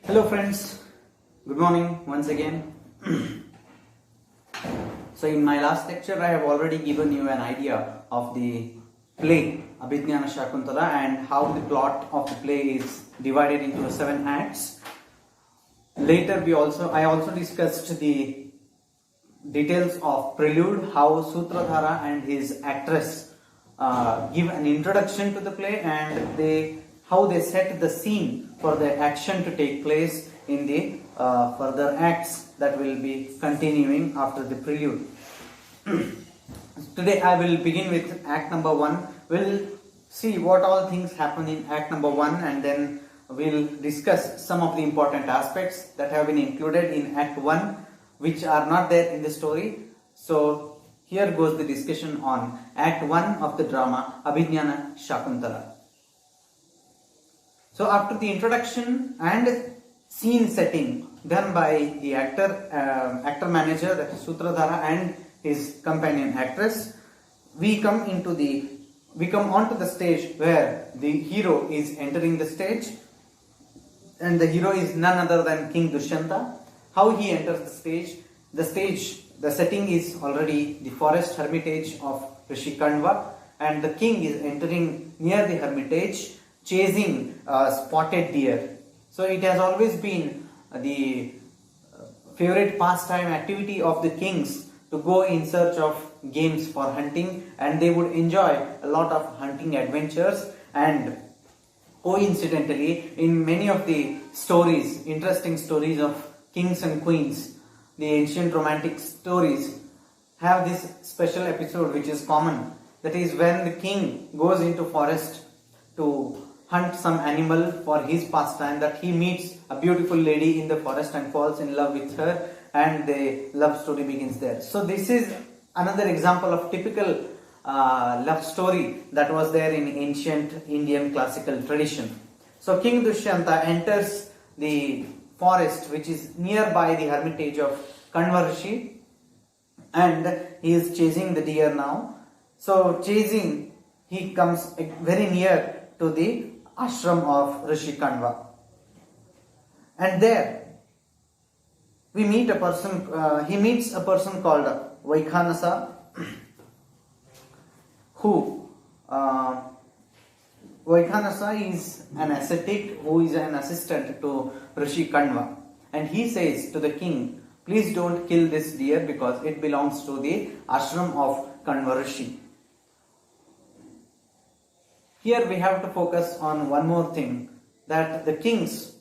Hello friends, good morning once again. So in my last lecture I have already given you an idea of the play Abhijnana Shakuntala and how the plot of the play is divided into 7 acts. Later I also discussed the details of prelude, how Sutradhara and his actress give an introduction to the play and how they set the scene for the action to take place in the further acts that will be continuing after the prelude. Today I will begin with act number 1. We'll see what all things happen in act number 1 and then we'll discuss some of the important aspects that have been included in act 1 which are not there in the story. So here goes the discussion on act 1 of the drama Abhijnana Shakuntala. So after the introduction and scene setting done by the actor manager, that is Sutradhara, and his companion actress, we come onto the stage where the hero is entering the stage, and the hero is none other than King Dushyanta. How he enters the setting is already the forest hermitage of Rishi Kanva, and the king is entering near the hermitage chasing a spotted deer. So it has always been the favorite pastime activity of the kings to go in search of games for hunting, and they would enjoy a lot of hunting adventures. And coincidentally, in many of the stories, interesting stories of kings and queens, the ancient romantic stories have this special episode which is common. That is when the king goes into forest to hunt some animal for his pastime, that he meets a beautiful lady in the forest and falls in love with her, and the love story begins there. So this is another example of typical love story that was there in ancient Indian classical tradition. So King Dushyanta enters the forest which is nearby the hermitage of Kanva Rishi, and he is chasing the deer now. So chasing, he comes very near to the ashram of Rishi Kanva, and there we meet a person. He meets a person called Vaikhanasa, who Vaikhanasa is an ascetic who is an assistant to Rishi Kanva, and he says to the king, "Please don't kill this deer because it belongs to the ashram of Kanva Rishi." Here we have to focus on one more thing, that the kings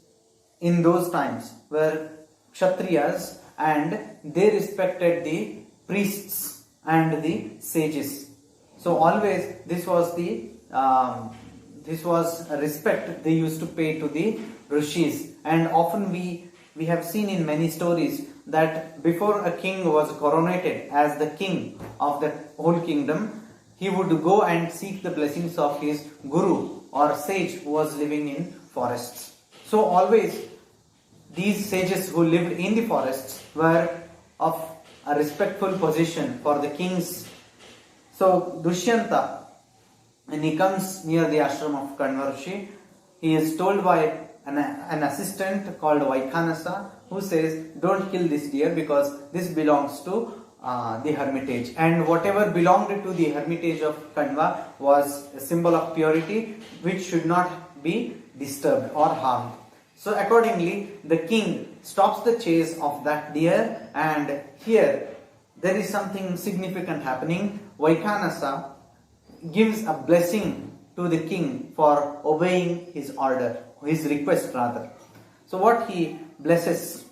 in those times were Kshatriyas and they respected the priests and the sages. So always this was a respect they used to pay to the rishis, and often we have seen in many stories that before a king was coronated as the king of the whole kingdom, he would go and seek the blessings of his guru or sage who was living in forests. So always these sages who lived in the forests were of a respectful position for the kings. So Dushyanta, when he comes near the ashram of Kanva Rishi, he is told by an assistant called Vaikhanasa, who says, "Don't kill this deer because this belongs to the hermitage, and whatever belonged to the hermitage of Kanva was a symbol of purity which should not be disturbed or harmed." So accordingly the king stops the chase of that deer, and here there is something significant happening. Vaikhanasa gives a blessing to the king for obeying his order, his request rather. So what he blesses,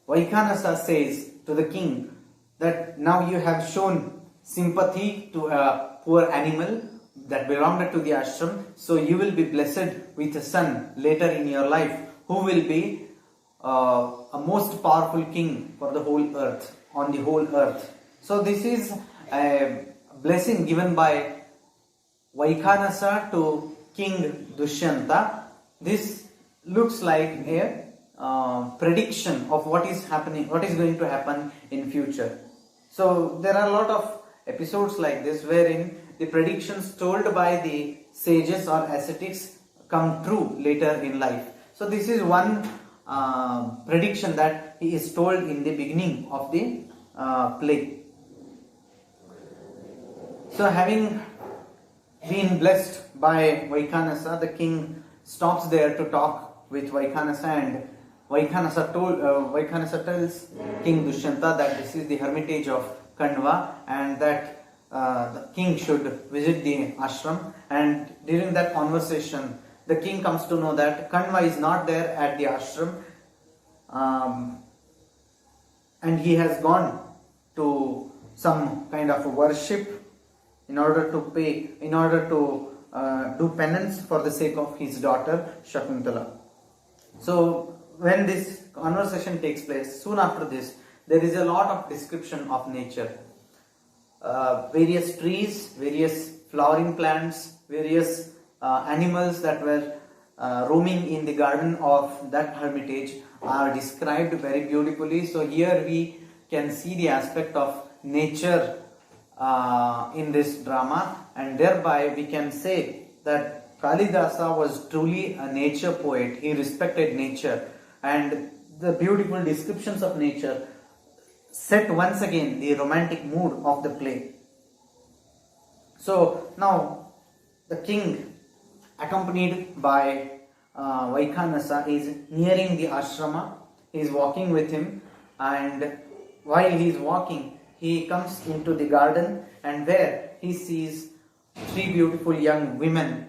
Vaikhanasa says to the king that now you have shown sympathy to a poor animal that belonged to the ashram, so you will be blessed with a son later in your life who will be a most powerful king for the whole earth, on the whole earth. So this is a blessing given by Vaikhanasa to King Dushyanta. This looks like a prediction of what is going to happen in future. So there are a lot of episodes like this wherein the predictions told by the sages or ascetics come true later in life. So this is one prediction that he is told in the beginning of the play. So having been blessed by Vaikhanasa, the king stops there to talk with Vaikhanasa, and Vaikhanasa tells King Dushyanta that this is the hermitage of Kandva and that the king should visit the ashram. And during that conversation, the king comes to know that Kandva is not there at the ashram, and he has gone to some kind of worship in order to do penance for the sake of his daughter Shakuntala. So when this conversation takes place, soon after this, there is a lot of description of nature. Various trees, various flowering plants, various animals that were roaming in the garden of that hermitage are described very beautifully. So here we can see the aspect of nature in this drama, and thereby we can say that Kalidasa was truly a nature poet. He respected nature, and the beautiful descriptions of nature set once again the romantic mood of the play. So now the king, accompanied by Vaikhanasa, is nearing the ashrama. He is walking with him, and while he is walking, he comes into the garden, and there he sees three beautiful young women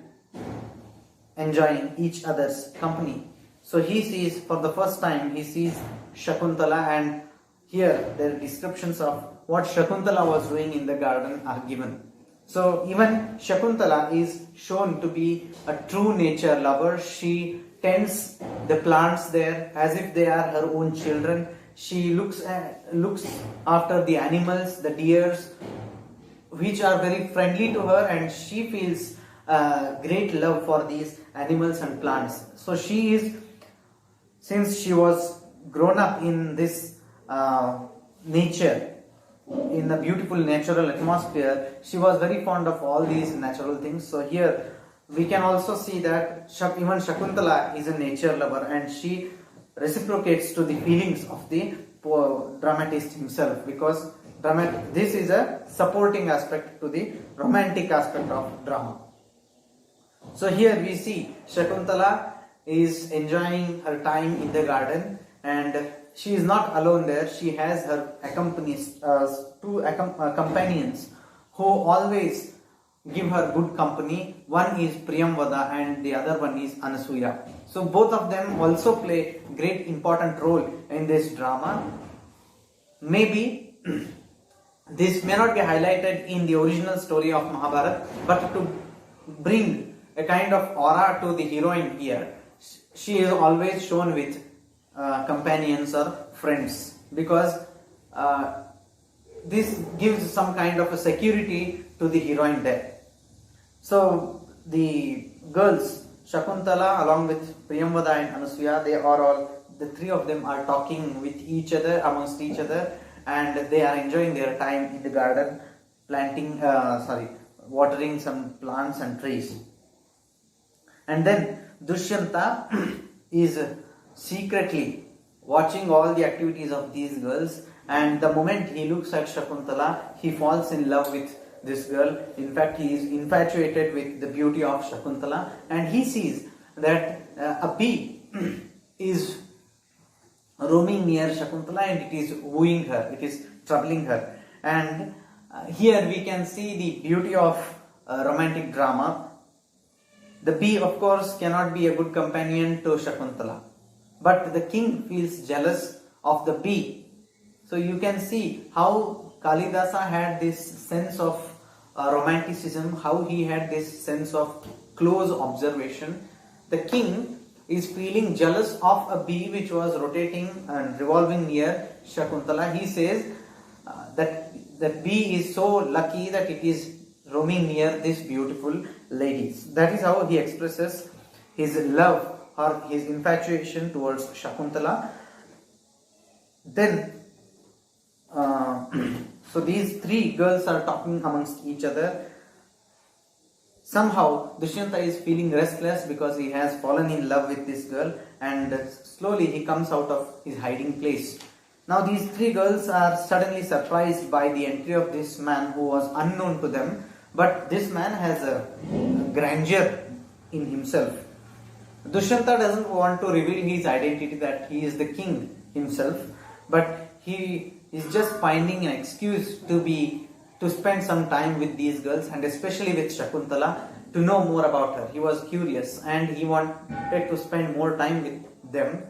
enjoying each other's company. So he sees, for the first time, he sees Shakuntala, and here the descriptions of what Shakuntala was doing in the garden are given. So even Shakuntala is shown to be a true nature lover. She tends the plants there as if they are her own children. She looks after the animals, the deers, which are very friendly to her, and she feels great love for these animals and plants. So she is, since she was grown up in this nature, in a beautiful natural atmosphere, she was very fond of all these natural things. So here we can also see that even Shakuntala is a nature lover, and she reciprocates to the feelings of the dramatist himself, because this is a supporting aspect to the romantic aspect of drama. So here we see Shakuntala is enjoying her time in the garden, and she is not alone there. She has her two companions who always give her good company. One is Priyamvada and the other one is Anasuya. So both of them also play great important role in this drama. Maybe this may not be highlighted in the original story of Mahabharata, but to bring a kind of aura to the heroine here, she is always shown with companions or friends, because this gives some kind of a security to the heroine there. So the girls, Shakuntala along with Priyamvada and Anasuya, the three of them are talking with each other, amongst each other, and they are enjoying their time in the garden, watering some plants and trees. And then Dushyanta is secretly watching all the activities of these girls, and the moment he looks at Shakuntala, he falls in love with this girl. In fact, he is infatuated with the beauty of Shakuntala, and he sees that a bee is roaming near Shakuntala and it is wooing her, it is troubling her. And here we can see the beauty of romantic drama. The bee, of course, cannot be a good companion to Shakuntala, but the king feels jealous of the bee. So you can see how Kalidasa had this sense of romanticism, how he had this sense of close observation. The king is feeling jealous of a bee which was rotating and revolving near Shakuntala. He says that the bee is so lucky that it is roaming near this beautiful ladies. That is how he expresses his love or his infatuation towards Shakuntala. Then so these three girls are talking amongst each other. Somehow Dushyanta is feeling restless because he has fallen in love with this girl, and slowly he comes out of his hiding place. Now these three girls are suddenly surprised by the entry of this man who was unknown to them, but this man has a grandeur in himself. Dushyanta doesn't want to reveal his identity that he is the king himself, but he is just finding an excuse to spend some time with these girls, and especially with Shakuntala, to know more about her. He was curious and he wanted to spend more time with them,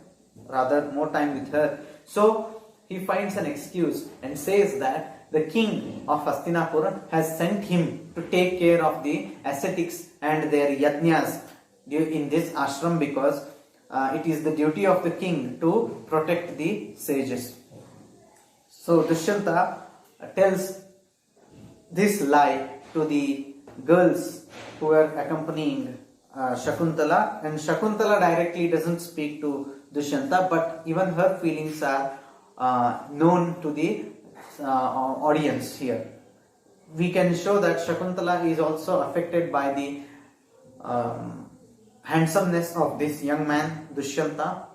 rather more time with her. So he finds an excuse and says that the king of Hastinapur has sent him to take care of the ascetics and their yajnas in this ashram, because it is the duty of the king to protect the sages. So Dushyanta tells this lie to the girls who were accompanying Shakuntala, and Shakuntala directly doesn't speak to Dushyanta, but even her feelings are known to the audience here. We can show that Shakuntala is also affected by the handsomeness of this young man Dushyanta.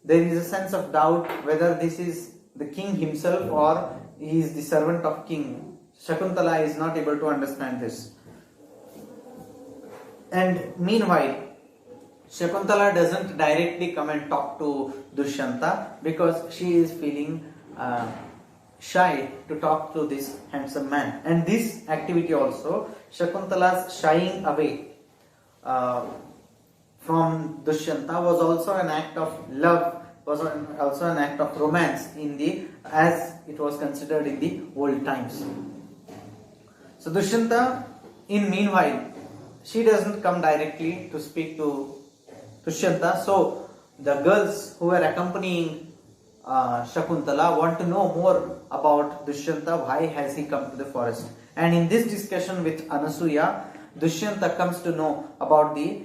There is a sense of doubt whether this is the king himself or he is the servant of king. Shakuntala is not able to understand this. And meanwhile, Shakuntala doesn't directly come and talk to Dushyanta because she is feeling shy to talk to this handsome man. And this activity also, Shakuntala's shying away from Dushyanta, was also an act of love, was also an act of romance as it was considered in the old times. So Dushyanta, in meanwhile, she doesn't come directly to speak to Dushyanta. So the girls who were accompanying Shakuntala want to know more about Dushyanta. Why has he come to the forest? And in this discussion with Anasuya, Dushyanta comes to know about the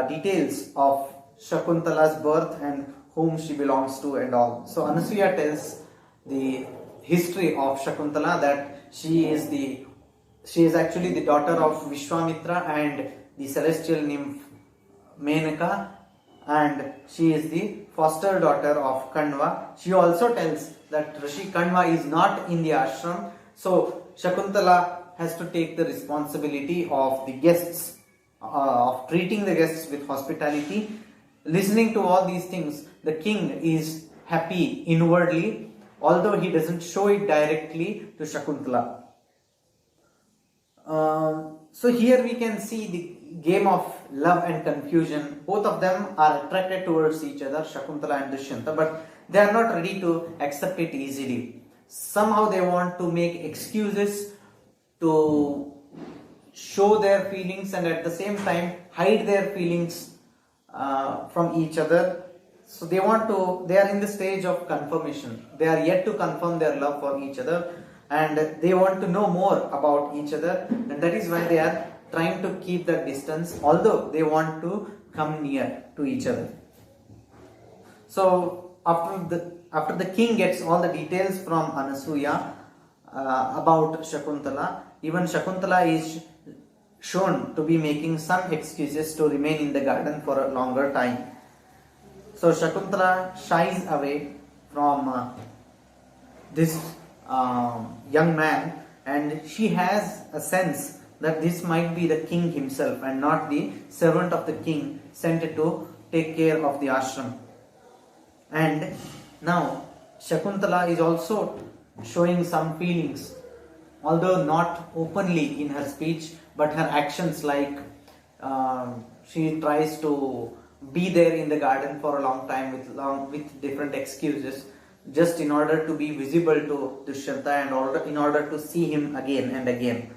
details of Shakuntala's birth and whom she belongs to and all. So Anasuya tells the history of Shakuntala, that she is actually the daughter of Vishwamitra and the celestial nymph Menaka, and she is the foster daughter of Kanva. She also tells that Rishi Kanva is not in the ashram, so Shakuntala has to take the responsibility of the guests, of treating the guests with hospitality. Listening to all these things, the king is happy inwardly, although he doesn't show it directly to Shakuntala. So here we can see the game of love and confusion. Both of them are attracted towards each other, Shakuntala and Dushyanta, but they are not ready to accept it easily. Somehow they want to make excuses to show their feelings and at the same time hide their feelings from each other. So they are in the stage of confirmation. They are yet to confirm their love for each other, and they want to know more about each other, and that is why they are trying to keep that distance, although they want to come near to each other. So after the king gets all the details from Anasuya about Shakuntala, even Shakuntala is shown to be making some excuses to remain in the garden for a longer time. So Shakuntala shies away from this young man, and she has a sense that this might be the king himself and not the servant of the king sent to take care of the ashram. And now Shakuntala is also showing some feelings, although not openly in her speech, but her actions, like she tries to be there in the garden for a long time with different excuses, just in order to be visible to Dushyanta and in order to see him again and again.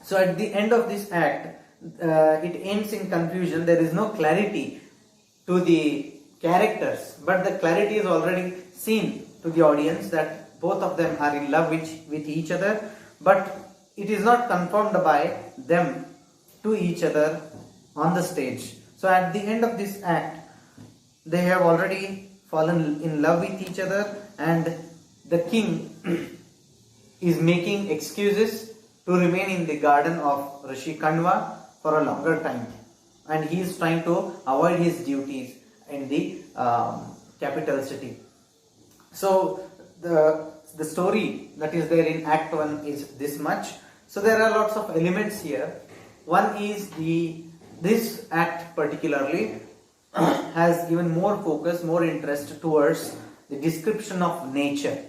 So at the end of this act, it ends in confusion. There is no clarity to the characters, but the clarity is already seen to the audience that both of them are in love with each other, but it is not confirmed by them to each other on the stage. So at the end of this act, they have already fallen in love with each other, and the king is making excuses to remain in the garden of Rishi Kanwa for a longer time, and he is trying to avoid his duties in the capital city. So the story that is there in Act 1 is this much. So there are lots of elements here. One is this act particularly has given more focus, more interest towards the description of nature.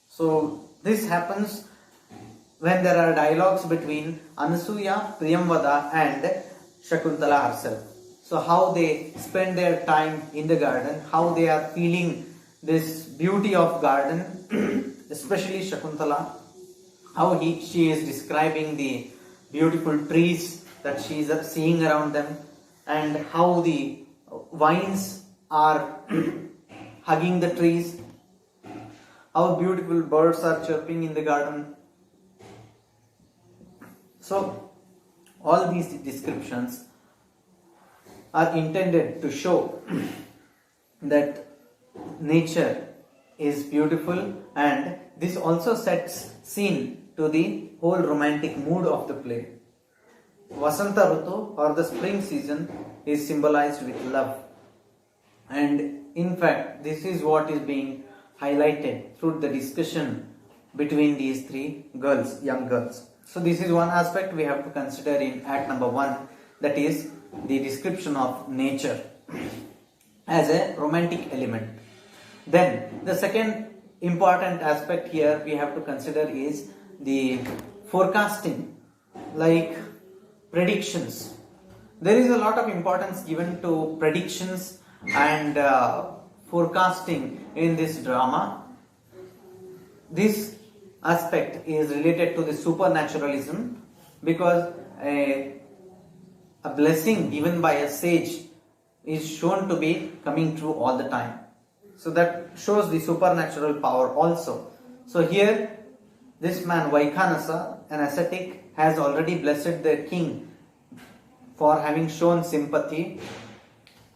So this happens when there are dialogues between Anasuya, Priyamvada and Shakuntala herself. So how they spend their time in the garden, how they are feeling this beauty of garden, especially Shakuntala, how she is describing the beautiful trees that she is seeing around them, and how the vines are hugging the trees, how beautiful birds are chirping in the garden. So all these descriptions are intended to show that nature is beautiful, and this also sets scene to the whole romantic mood of the play. Vasanta Rutu, or the spring season, is symbolized with love, and in fact this is what is being highlighted through the discussion between these three girls, young girls. So this is one aspect we have to consider in Act number 1, that is the description of nature as a romantic element. Then the second important aspect here we have to consider is the forecasting, like predictions. There is a lot of importance given to predictions and forecasting in this drama. This aspect is related to the supernaturalism, because a blessing given by a sage is shown to be coming true all the time. So that shows the supernatural power also. So here this man Vaikhanasa, an ascetic, has already blessed the king for having shown sympathy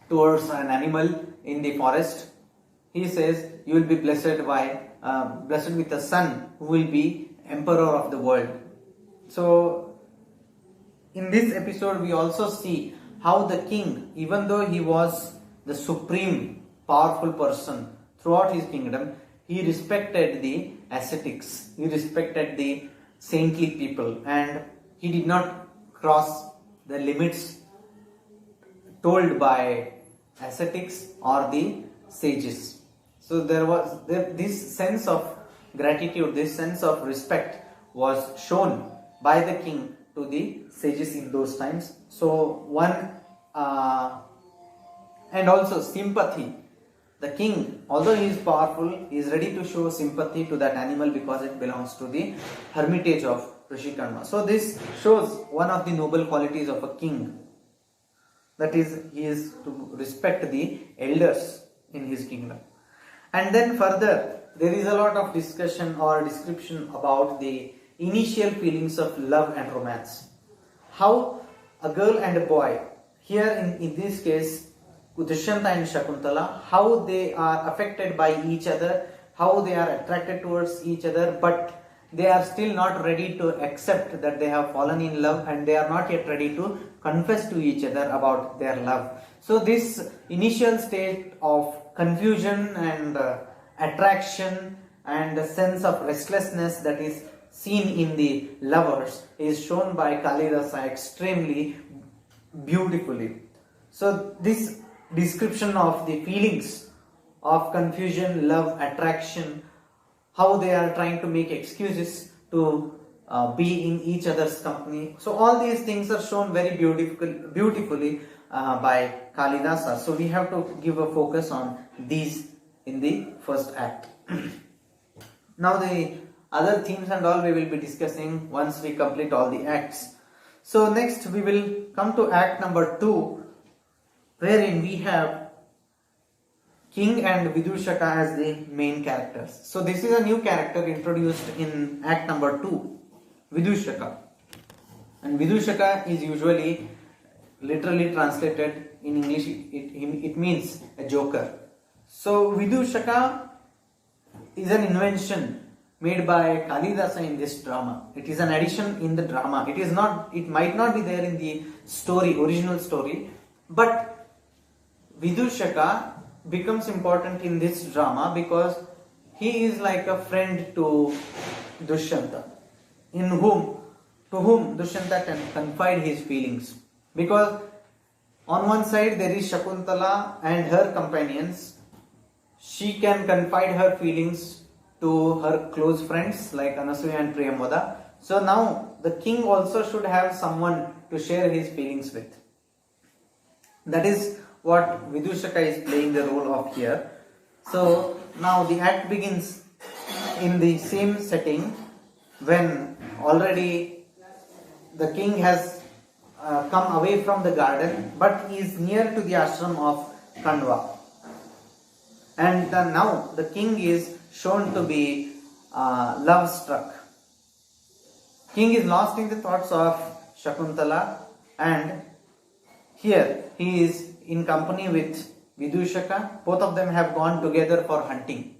towards an animal in the forest. He says, you will be blessed with a son who will be emperor of the world. So in this episode we also see how the king, even though he was the supreme powerful person throughout his kingdom, he respected the ascetics, he respected the saintly people, and he did not cross the limits told by ascetics or the sages. So there was this sense of gratitude, this sense of respect was shown by the king to the sages in those times. So and also sympathy. The king, although he is powerful, is ready to show sympathy to that animal because it belongs to the hermitage of Rishi Kanwa. So this shows one of the noble qualities of a king, that is, he is to respect the elders in his kingdom. And then further, there is a lot of discussion or description about the initial feelings of love and romance. How a girl and a boy, here in this case Dushyanta and Shakuntala, how they are affected by each other, how they are attracted towards each other, but they are still not ready to accept that they have fallen in love, and they are not yet ready to confess to each other about their love. So this initial state of confusion and attraction and a sense of restlessness that is seen in the lovers is shown by Kalidasa extremely beautifully. So this description of the feelings of confusion, love, attraction, how they are trying to make excuses to be in each other's company. So all these things are shown very beautifully by Kalidasa. So we have to give a focus on these in the first act. Now the other themes and all we will be discussing once we complete all the acts. So next we will come to act number 2, wherein we have King and Vidushaka as the main characters. So this is a new character introduced in act number 2, Vidushaka. And Vidushaka is usually literally translated in English, it means a joker. So Vidushaka is an invention made by Kalidasa in this drama. It is an addition in the drama. It is not. It might not be there in the story, original story, but Vidushaka becomes important in this drama because he is like a friend to Dushyanta, to whom Dushyanta can confide his feelings. Because on one side there is Shakuntala and her companions. She can confide her feelings to her close friends like Anasuya and Priyambada. So now the king also should have someone to share his feelings with. That is what Vidushaka is playing the role of here. So now the act begins in the same setting when already the king has come away from the garden but is near to the ashram of Kandva. And now the king is shown to be love struck. King is lost in the thoughts of Shakuntala, and here he is in company with Vidushaka. Both of them have gone together for hunting.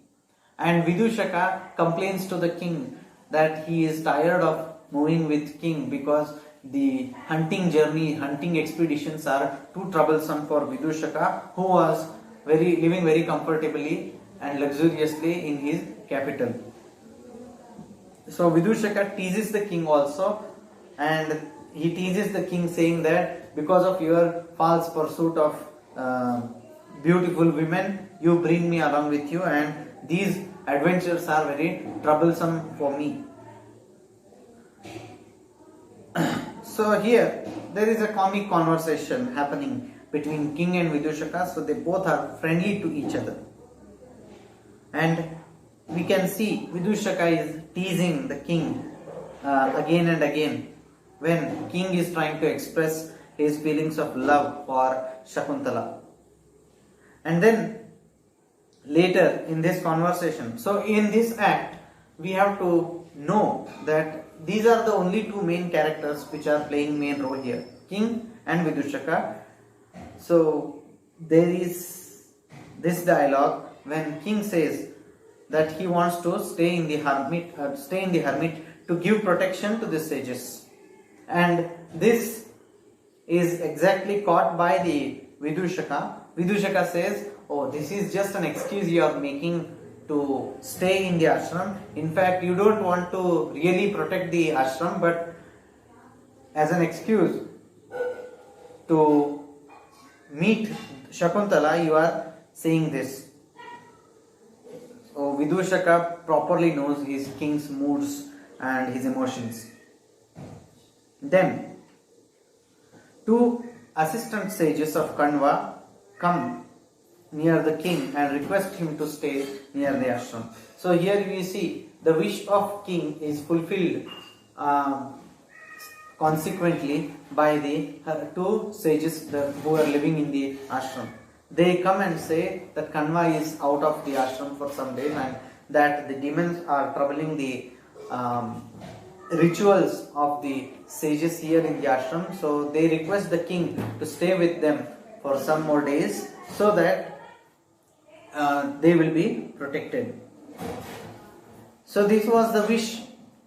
And Vidushaka complains to the king that he is tired of moving with king because the hunting journey, hunting expeditions are too troublesome for Vidushaka, who was living very comfortably and luxuriously in his capital. So Vidushaka teases the king also, and he teases the king saying that because of your false pursuit of beautiful women, you bring me along with you, and these adventures are very troublesome for me. So here there is a comic conversation happening between king and Vidushaka, so they both are friendly to each other. And we can see Vidushaka is teasing the king again and again when king is trying to express his feelings of love for Shakuntala. And then later in this conversation, so in this act we have to know that these are the only two main characters which are playing main role here, king and Vidushaka. So there is this dialogue when king says that he wants to stay in the hermit to give protection to the sages, and this is exactly caught by the Vidushaka. Vidushaka says, "Oh, this is just an excuse you are making to stay in the ashram. In fact, you don't want to really protect the ashram, but as an excuse to meet Shakuntala, you are saying this." So Vidushaka properly knows his king's moods and his emotions. Then two assistant sages of Kandva come near the king and request him to stay near the ashram. So here we see the wish of king is fulfilled consequently by the two sages who are living in the ashram. They come and say that Kandva is out of the ashram for some days and that the demons are troubling the rituals of the sages here in the ashram. So they request the king to stay with them for some more days so that they will be protected. So this was the wish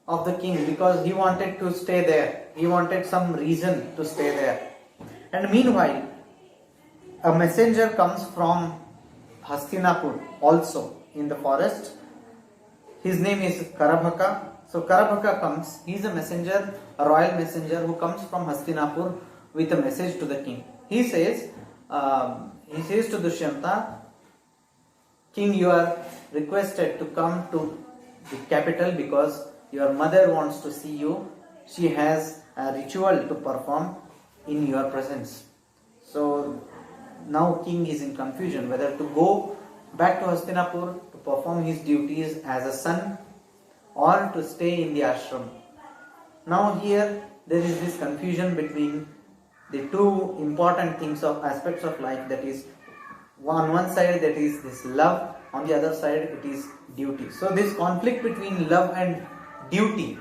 of the king because he wanted to stay there. He wanted some reason to stay there. And meanwhile, a messenger comes from Hastinapur also in the forest. His name is Karabhaka. So Karabhaka comes. He is a messenger, a royal messenger who comes from Hastinapur with a message to the king. He says to Dushyanta, "King, you are requested to come to the capital because your mother wants to see you. She has a ritual to perform in your presence." So now king is in confusion whether to go back to Hastinapur to perform his duties as a son or to stay in the ashram. Now here there is this confusion between the two important things of aspects of life, that is on one side that is this love, on the other side it is duty. So this conflict between love and duty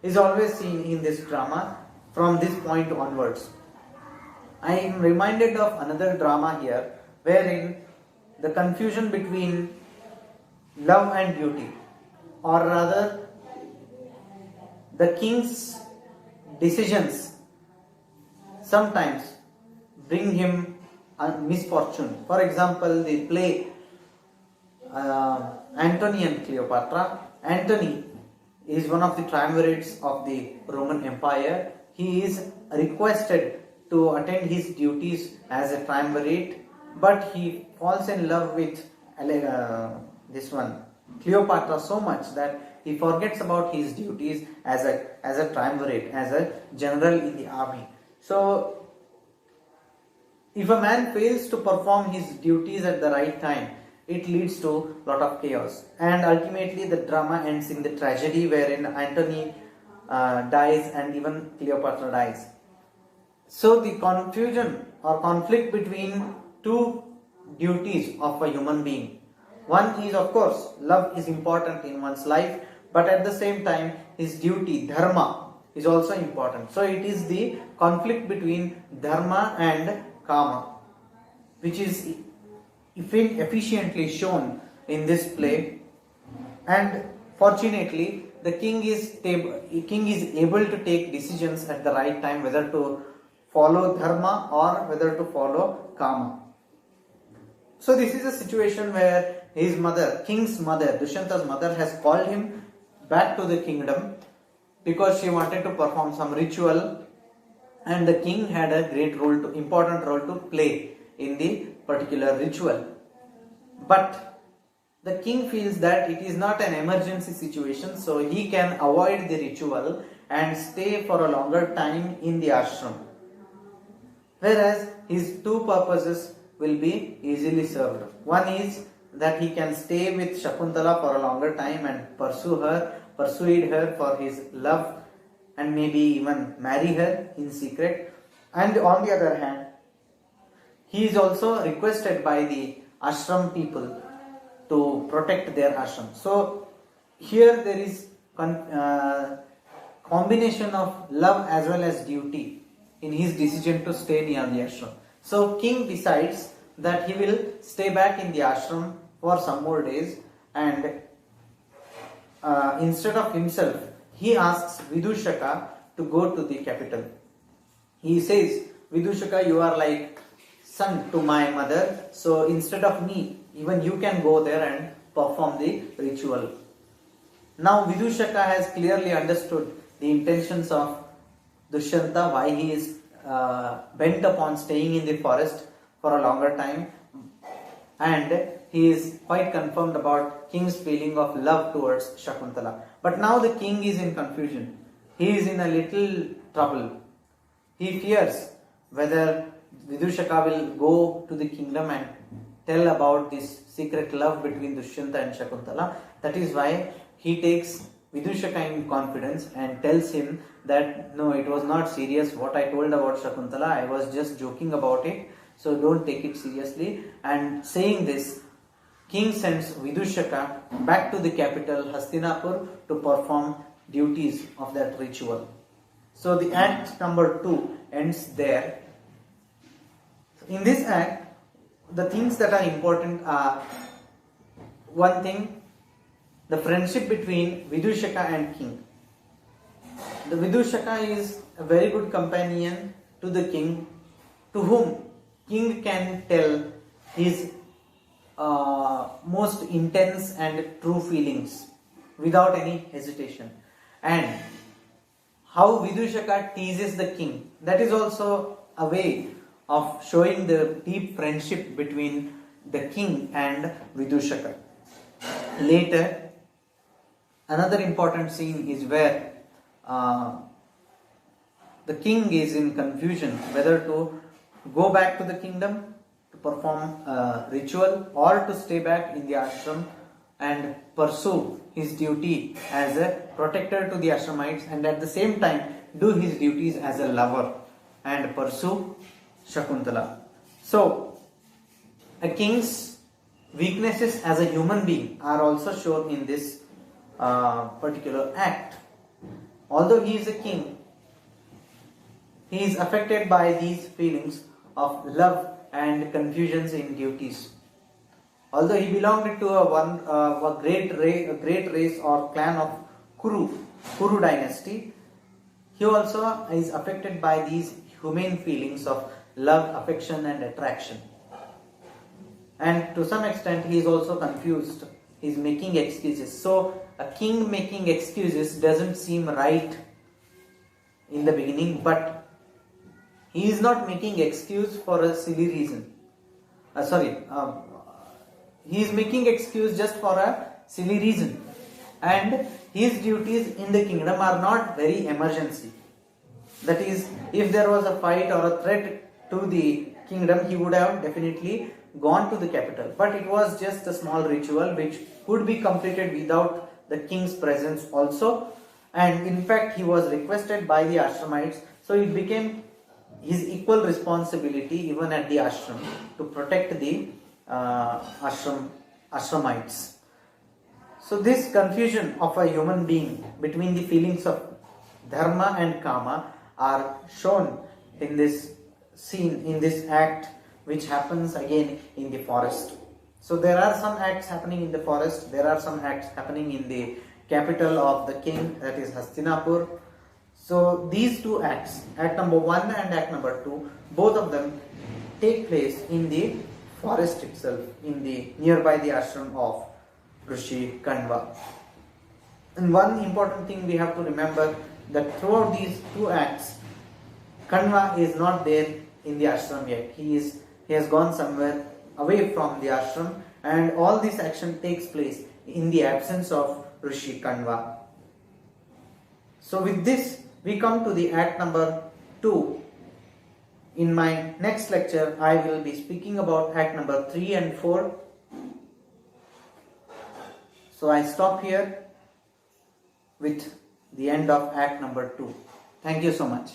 is always seen in this drama from this point onwards. I am reminded of another drama here wherein the confusion between love and duty or rather the king's decisions sometimes bring him a misfortune. For example, the play Antony and Cleopatra. Antony is one of the triumvirates of the Roman Empire. He is requested to attend his duties as a triumvirate, but he falls in love with this one Cleopatra so much that he forgets about his duties as a triumvirate, as a general in the army. So if a man fails to perform his duties at the right time, it leads to a lot of chaos, and ultimately the drama ends in the tragedy wherein Antony dies and even Cleopatra dies. So the confusion or conflict between two duties of a human being. One is, of course, love is important in one's life, but at the same time his duty, dharma, is also important. So it is the conflict between dharma and kama, which is efficiently shown in this play. And fortunately the king is able to take decisions at the right time, whether to follow dharma or whether to follow kama. So this is a situation where his mother, king's mother, Dushyanta's mother, has called him back to the kingdom because she wanted to perform some ritual, and the king had a important role to play in the particular ritual. But the king feels that it is not an emergency situation, so he can avoid the ritual and stay for a longer time in the ashram, whereas his two purposes will be easily served. One is that he can stay with Shakuntala for a longer time and persuade her for his love, and maybe even marry her in secret. And on the other hand, he is also requested by the ashram people to protect their ashram. So here there is combination of love as well as duty in his decision to stay near the ashram. So king decides that he will stay back in the ashram for some more days, and instead of himself, he asks Vidushaka to go to the capital. He says, Vidushaka, you are like son to my mother, so instead of me, even you can go there and perform the ritual. Now Vidushaka has clearly understood the intentions of Dushyanta, why he is bent upon staying in the forest for a longer time, and he is quite confirmed about king's feeling of love towards Shakuntala. But now the king is in confusion. He is in a little trouble. He fears whether Vidushaka will go to the kingdom and tell about this secret love between Dushyanta and Shakuntala. That is why he takes Vidushaka in confidence and tells him that no, it was not serious what I told about Shakuntala. I was just joking about it. So don't take it seriously. And saying this, king sends Vidushaka back to the capital Hastinapur to perform duties of that ritual. So the act number 2 ends there. In this act, the things that are important are, one thing, the friendship between Vidushaka and king. The Vidushaka is a very good companion to the king, to whom king can tell his most intense and true feelings without any hesitation. And how Vidushaka teases the king, that is also a way of showing the deep friendship between the king and Vidushaka. Later, another important scene is where the king is in confusion whether to go back to the kingdom to perform a ritual or to stay back in the ashram and pursue his duty as a protector to the ashramites, and at the same time do his duties as a lover and pursue Shakuntala. So a king's weaknesses as a human being are also shown in this particular act. Although he is a king, he is affected by these feelings of love and confusions in duties. Although he belonged to a great race or clan of Kuru dynasty, he also is affected by these humane feelings of love, affection and attraction. And to some extent he is also confused. He is making excuses. So a king making excuses doesn't seem right in the beginning, but he is not making excuse for a silly reason. He is making excuse just for a silly reason. And his duties in the kingdom are not very emergency. That is, if there was a fight or a threat to the kingdom, he would have definitely gone to the capital. But it was just a small ritual which could be completed without the king's presence also. And in fact, he was requested by the Ashramites. So it became his equal responsibility even at the ashram to protect the Ashramites. So this confusion of a human being between the feelings of dharma and kama are shown in this scene, in this act which happens again in the forest. So there are some acts happening in the forest, there are some acts happening in the capital of the king, that is Hastinapur. So these two acts, act number 1 and act number 2, both of them take place in the forest itself, in the nearby the ashram of Rishi Kanva. And one important thing we have to remember, that throughout these two acts, Kanva is not there in the ashram yet. He has gone somewhere away from the ashram, and all this action takes place in the absence of Rishi Kanva. So with this, we come to the act number 2. In my next lecture, I will be speaking about act number 3 and 4. So I stop here with the end of act number 2. Thank you so much.